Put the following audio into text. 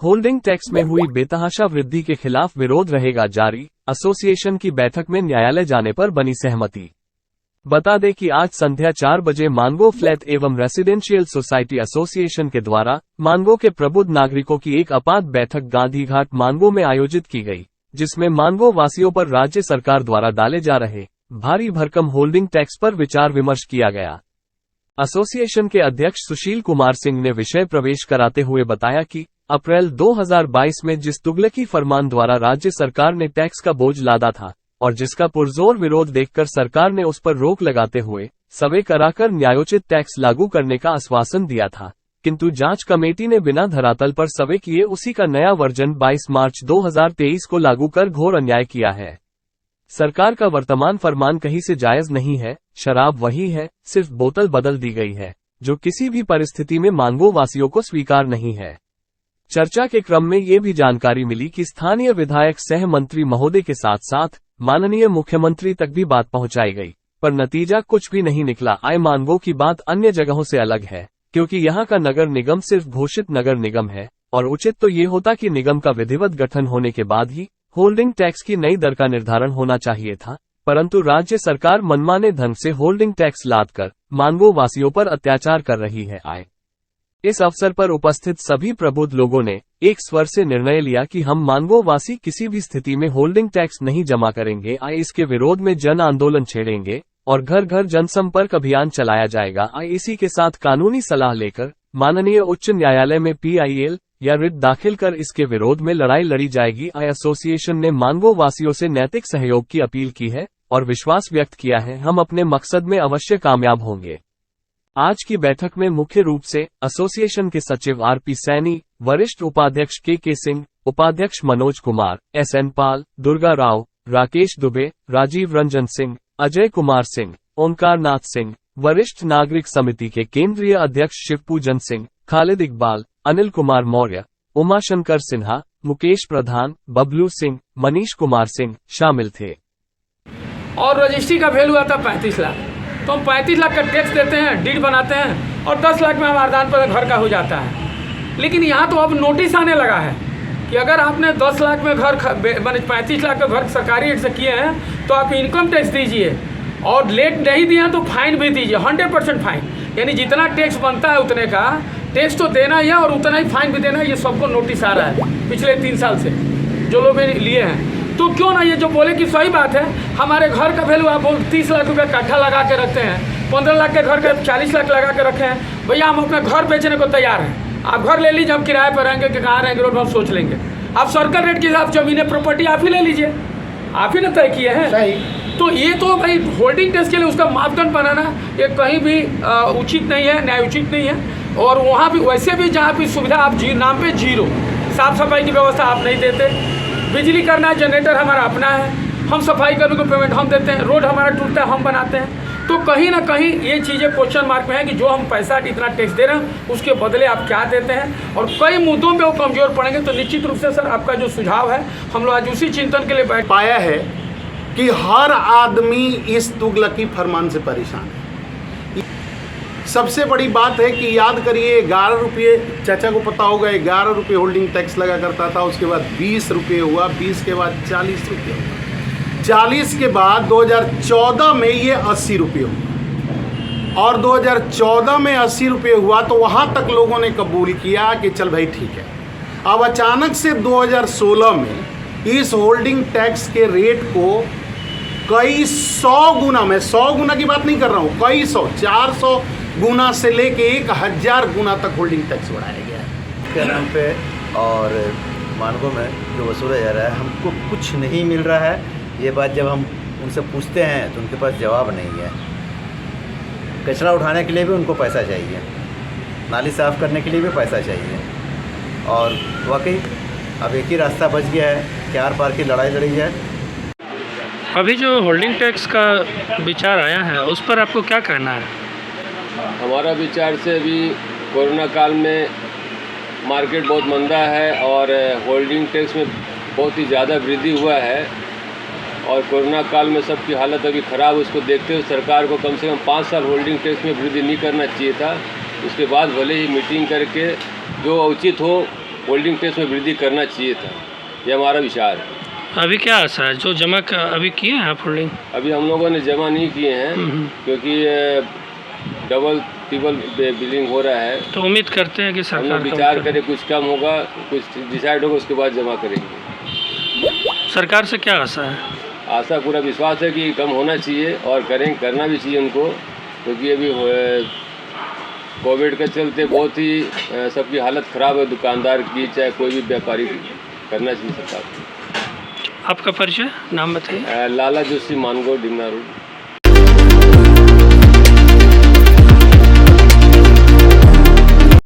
Holding tax में हुई बेतहाशा वृद्धि के खिलाफ विरोध रहेगा जारी, एसोसिएशन की बैठक में न्यायालय जाने पर बनी सहमति। बता दें कि आज संध्या 4 बजे मानगो फ्लैट एवं रेसिडेंशियल सोसाइटी एसोसिएशन के द्वारा मानगो के प्रबुद्ध नागरिकों की एक आपात बैठक गांधी घाट मानगो में आयोजित की गई, जिसमें मानगो वासियों पर राज्य सरकार द्वारा डाले जा रहे भारी भरकम होल्डिंग टैक्स पर विचार विमर्श किया गया। एसोसिएशन के अध्यक्ष सुशील कुमार सिंह ने विषय प्रवेश कराते हुए बताया कि अप्रैल 2022 में जिस तुगलकी फरमान द्वारा राज्य सरकार ने टैक्स का बोझ लादा था और जिसका पुरजोर विरोध देखकर सरकार ने उस पर रोक लगाते हुए सर्वे कराकर न्यायोचित टैक्स लागू करने का आश्वासन दिया था, किंतु जांच कमेटी ने बिना धरातल पर सर्वे किए उसी का नया वर्जन 22 मार्च 2023 को लागू कर घोर अन्याय किया है। सरकार का वर्तमान फरमान कहीं से जायज नहीं है, शराब वही है, सिर्फ बोतल बदल दी गई है, जो किसी भी परिस्थिति में मानगो वासियों को स्वीकार नहीं है। चर्चा के क्रम में ये भी जानकारी मिली कि स्थानीय विधायक सह मंत्री महोदय के साथ साथ माननीय मुख्यमंत्री तक भी बात पहुंचाई गई, पर नतीजा कुछ भी नहीं निकला। मानगो की बात अन्य जगहों से अलग है, क्योंकि यहाँ का नगर निगम सिर्फ घोषित नगर निगम है और उचित तो ये होता कि निगम का विधिवत गठन होने के बाद ही होल्डिंग टैक्स की नई दर का निर्धारण होना चाहिए था, परंतु राज्य सरकार मनमाने ढंग से होल्डिंग टैक्स लादकर मानगो वासियों पर अत्याचार कर रही है। इस अवसर पर उपस्थित सभी प्रबुद्ध लोगों ने एक स्वर से निर्णय लिया कि हम मानगो वासी किसी भी स्थिति में होल्डिंग टैक्स नहीं जमा करेंगे। इसके विरोध में जन आंदोलन छेड़ेंगे और घर घर जनसंपर्क अभियान चलाया जाएगा। इसी के साथ कानूनी सलाह लेकर माननीय उच्च न्यायालय में PIL या रिट दाखिल कर इसके विरोध में लड़ाई लड़ी जाएगी। एसोसिएशन ने मानगो वासियों से नैतिक सहयोग की अपील की है और विश्वास व्यक्त किया है, हम अपने मकसद में अवश्य कामयाब होंगे। आज की बैठक में मुख्य रूप से एसोसिएशन के सचिव RP सैनी, वरिष्ठ उपाध्यक्ष के सिंह, उपाध्यक्ष मनोज कुमार, SN पाल, दुर्गा राव, राकेश दुबे, राजीव रंजन सिंह, अजय कुमार सिंह, ओंकार नाथ सिंह, वरिष्ठ नागरिक समिति के केंद्रीय अध्यक्ष शिवपूजन सिंह, खालिद इकबाल, अनिल कुमार मौर्य, उमाशंकर सिन्हा, मुकेश प्रधान, बबलू सिंह, मनीष कुमार सिंह शामिल थे। और रजिस्ट्री का वैल्यू आता 35 लाख, तो हम 35 लाख का टैक्स देते हैं, डीड बनाते हैं और 10 लाख में हमारा दान पर घर का हो जाता है। लेकिन यहाँ तो अब नोटिस आने लगा है कि अगर आपने 10 लाख में घर मैंने 35 लाख का घर सरकारी रेट से किए हैं तो आप इनकम टैक्स दीजिए और लेट नहीं दिया तो फाइन भी दीजिए, 100% फाइन। यानी जितना टैक्स बनता है उतने का टैक्स तो देना ही है और उतना ही फाइन भी देना है। ये सबको नोटिस आ रहा है पिछले 3 साल से जो लोग लिए हैं। तो क्यों ना ये जो बोले कि सही बात है, हमारे घर का वैल्यू आप 30 लाख रुपये कट्ठा लगा के रखते हैं, 15 लाख के घर का 40 लाख लगा के रखे हैं, भैया हम अपना घर बेचने को तैयार हैं, आप घर ले लीजिए, हम किराए पर रहेंगे कि कहाँ रहेंगे रोड में हम सोच लेंगे। आप सर्कल रेट के हिसाब जमीनें प्रॉपर्टी आप ही ले लीजिए, आप ही ने तय किए हैं। तो ये तो भाई होल्डिंग टैक्स के लिए उसका मापदंड बनाना ये कहीं भी उचित नहीं है, न्याय उचित नहीं है। और वहाँ भी वैसे भी जहाँ भी सुविधा आप नाम पे जीरो, साफ सफाई की व्यवस्था आप नहीं देते, बिजली करना है जनरेटर हमारा अपना है, हम सफाई करने को पेमेंट हम देते हैं, रोड हमारा टूटता है हम बनाते हैं। तो कहीं ना कहीं ये चीज़ें क्वेश्चन मार्क में है कि जो हम पैसा इतना टैक्स दे रहे हैं उसके बदले आप क्या देते हैं। और कई मुद्दों पे वो कमज़ोर पड़ेंगे। तो निश्चित रूप से सर आपका जो सुझाव है हम लोग आज उसी चिंतन के लिए बैठ पाया है कि हर आदमी इस तुगलकी फरमान से परेशान है। सबसे बड़ी बात है कि याद करिए 11 रुपये, चाचा को पता होगा 11 रुपये होल्डिंग टैक्स लगा करता था, उसके बाद 20 रुपये हुआ, 20 के बाद 40 रुपये हुआ, 40 के बाद 2014 में ये 80 रुपये हुआ और 2014 में 80 रुपये हुआ तो वहाँ तक लोगों ने कबूल किया कि चल भाई ठीक है। अब अचानक से 2016 में इस होल्डिंग टैक्स के रेट को कई 100 गुना, मैं 100 गुना की बात नहीं कर रहा हूँ, कई 100, 400 गुना से लेके 1000 गुना तक होल्डिंग टैक्स बढ़ाया गया है के नाम पे। और मानगो में जो वसूला जा रहा है हमको कुछ नहीं मिल रहा है। ये बात जब हम उनसे पूछते हैं तो उनके पास जवाब नहीं है। कचरा उठाने के लिए भी उनको पैसा चाहिए, नाली साफ़ करने के लिए भी पैसा चाहिए। और वाकई अब एक ही रास्ता बच गया है कि आर पार की लड़ाई लड़ी जाए। अभी जो होल्डिंग टैक्स का विचार आया है उस पर आपको क्या कहना है? हमारा विचार से अभी कोरोना काल में मार्केट बहुत मंदा है और होल्डिंग टैक्स में बहुत ही ज़्यादा वृद्धि हुआ है और कोरोना काल में सबकी हालत अभी ख़राब। उसको देखते हुए सरकार को कम से कम 5 साल होल्डिंग टैक्स में वृद्धि नहीं करना चाहिए था। उसके बाद भले ही मीटिंग करके जो उचित हो होल्डिंग टैक्स में वृद्धि करना चाहिए था, ये हमारा विचार है। अभी क्या आशा है, जो जमा अभी किए हैं आप होल्डिंग? अभी हम लोगों ने जमा नहीं किए हैं क्योंकि डबल ट्रिपल बिलिंग हो रहा है। तो उम्मीद करते हैं कि हम सरकार लोग विचार करें, कुछ कम होगा, कुछ डिसाइड होगा, उसके बाद जमा करेंगे। सरकार से क्या आशा है? आशा पूरा विश्वास है कि कम होना चाहिए और करना भी चाहिए उनको, क्योंकि अभी कोविड के चलते बहुत ही सबकी हालत ख़राब है, दुकानदार की चाहे कोई भी व्यापारी की। करना चाहिए सरकार को। आपका परिचय, नाम बताइए। लाला जोशी, मानगो, डिमना रोड।